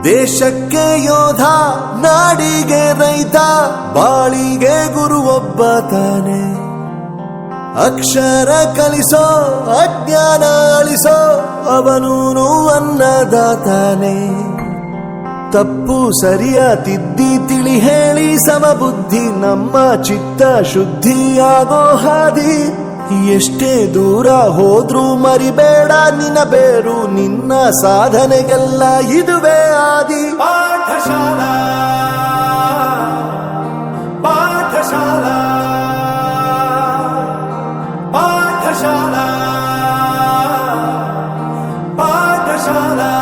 ದೇಶಕ್ಕೆ ಯೋಧ, ನಾಡಿಗೆ ರೈತ, ಬಾಳಿಗೆ ಗುರು ಒಬ್ಬ ತಾನೆ. ಅಕ್ಷರ ಕಲಿಸೋ, ಅಜ್ಞಾನ ಅಳಿಸೋ, ಅವನೂನು ಅನ್ನದಾತಾನೆ. ತಪ್ಪು ಸರಿಯ ತಿದ್ದಿ ತಿಳಿ ಹೇಳಿ ಸಮಬುದ್ಧಿ, ನಮ್ಮ ಚಿತ್ತ ಶುದ್ಧಿಯಾಗೋ ಹಾದಿ. ಎಷ್ಟೇ ದೂರ ಹೋದ್ರೂ ಮರಿಬೇಡ ನಿನ್ನ ಬೇರು, ನಿನ್ನ ಸಾಧನೆಗೆಲ್ಲ ಇದುವೇ ಆದಿ. ಪಾಠಶಾಲಾ ಪಾಠಶಾಲಾ ಪಾಠಶಾಲಾ ಪಾಠಶಾಲಾ.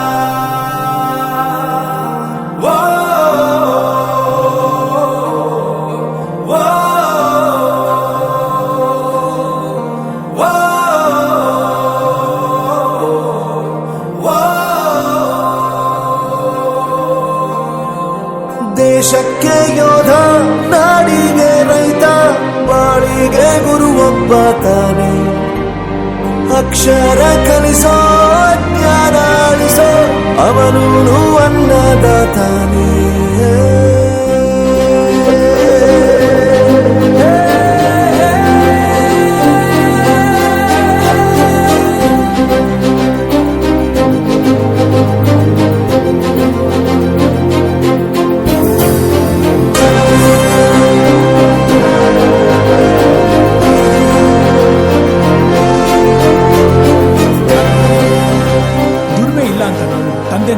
ದೇಶಕ್ಕೆ ಯೋಧ, ನಾಡಿಗೆ ರೈತ, ಬಾಳಿಗೆ ಗುರು ಒಬ್ಬ ತಾನೆ. ಅಕ್ಷರ ಕಲಿಸೋ, ಜ್ಞಾನ ಅಳಿಸೋ, ಅವನೂನು ಅನ್ನದಾತಾನೆ.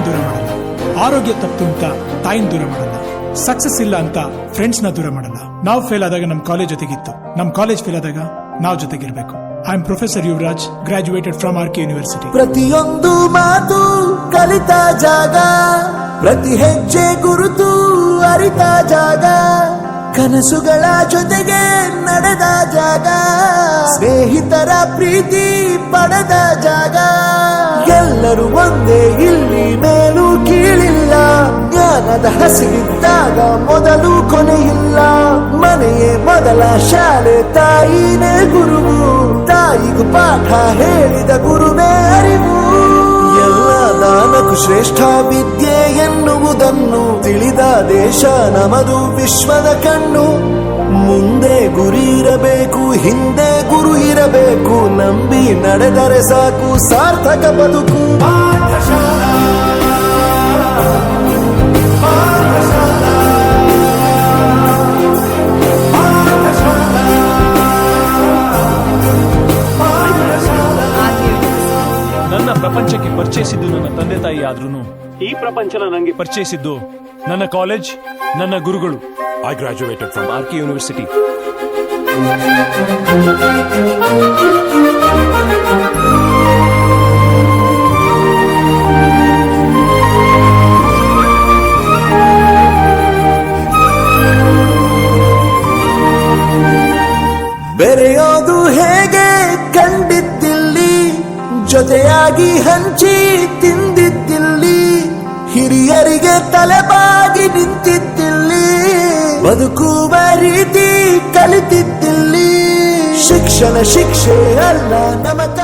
ದೂರ ಮಾಡಲ್ಲ, ಆರೋಗ್ಯ ತಪ್ಪು ಅಂತ ತಾಯಿನ ದೂರ ಮಾಡಲ್ಲ, ಸಕ್ಸಸ್ ಇಲ್ಲ ಅಂತ ಫ್ರೆಂಡ್ಸ್ ನ ದೂರ ಮಾಡಲ್ಲ. ನಾವು ಫೇಲ್ ಆದಾಗ ನಮ್ ಕಾಲೇಜ್ ಜೊತೆಗಿತ್ತು, ನಮ್ ಕಾಲೇಜ್ ಫೇಲ್ ಆದಾಗ ನಾವು ಜೊತೆಗಿರ್ಬೇಕು. I am professor Yuvraj, graduated from R K university. ಪ್ರತಿಯೊಂದು ಮಾತು ಕಲಿತ ಜಾಗ, ಪ್ರತಿ ಹೆಜ್ಜೆ ಗುರುತು ಅರಿತ ಜಾಗ, ಕನಸುಗಳ ಜೊತೆಗೆ ನಡೆದ ಜಾಗ, ಸ್ನೇಹಿತರ ಪ್ರೀತಿ ಪಡೆದ ಜಾಗ. ಎಲ್ಲರೂ ಒಂದೇ, ಇಲ್ಲಿ ಮೇಲೂ ಕೀಳಿಲ್ಲ, ಜ್ಞಾನದ ಹಸಿವಿದ್ದಾಗ ಮೊದಲು ಕೊನೆಯಿಲ್ಲ. ಮನೆಯೇ ಮೊದಲ ಶಾಲೆ, ತಾಯಿನೇ ಗುರುವು, ತಾಯಿಗೂ ಪಾಠ ಹೇಳಿದ ಗುರುವೇ ಅರಿವು. ಎಲ್ಲ ದಾನಕ್ಕೂ ಶ್ರೇಷ್ಠ ವಿದ್ಯೆ ಎನ್ನುವುದನ್ನು ತಿಳಿದ ದೇಶ ನಮದು, ವಿಶ್ವದ ಕಣ್ಣು. ಮುಂದೆ ಗುರಿ ಇರಬೇಕು, ಹಿಂದೆ ಗುರು ಇರಬೇಕು, ನಂಬಿ ನಡೆದರೆ ಸಾಕು ಸಾರ್ಥಕ ಬದುಕು. ಪಾಠಶಾಲಾ ಪಾಠಶಾಲಾ ಪಾಠಶಾಲಾ ಪಾಠಶಾಲಾ. ನನ್ನ ಪ್ರಪಂಚಕ್ಕೆ ಪರಿಚಯಿಸಿದ್ದು ನನ್ನ ತಂದೆ ತಾಯಿ ಆದ್ರೂ ಈ ಪ್ರಪಂಚನ ನನಗೆ ಪರಿಚಯಿಸಿದ್ದು ನನ್ನ ಕಾಲೇಜ್, ನನ್ನ ಗುರುಗಳು. I graduated from RK University. ಬೆರೆಯೋದು ಹೇಗೆ ಕಂಡಿದ್ದಿಲ್ಲಿ, ಜೊತೆಯಾಗಿ ಹಂಚಿ ತಿಂದಿದ್ದಿಲ್ಲಿ, ಹಿರಿಯರಿಗೆ ತಲೆಬಾಗಿ ನಿಂತಿದ್ದಿಲ್ಲಿ, ಬದುಕುವ ರೀತಿ ಕಲಿತಿದ್ದಿಲ್ಲಿ. ಶಿಕ್ಷಣ ಶಿಕ್ಷೆ ಅಲ್ಲ ನಮತ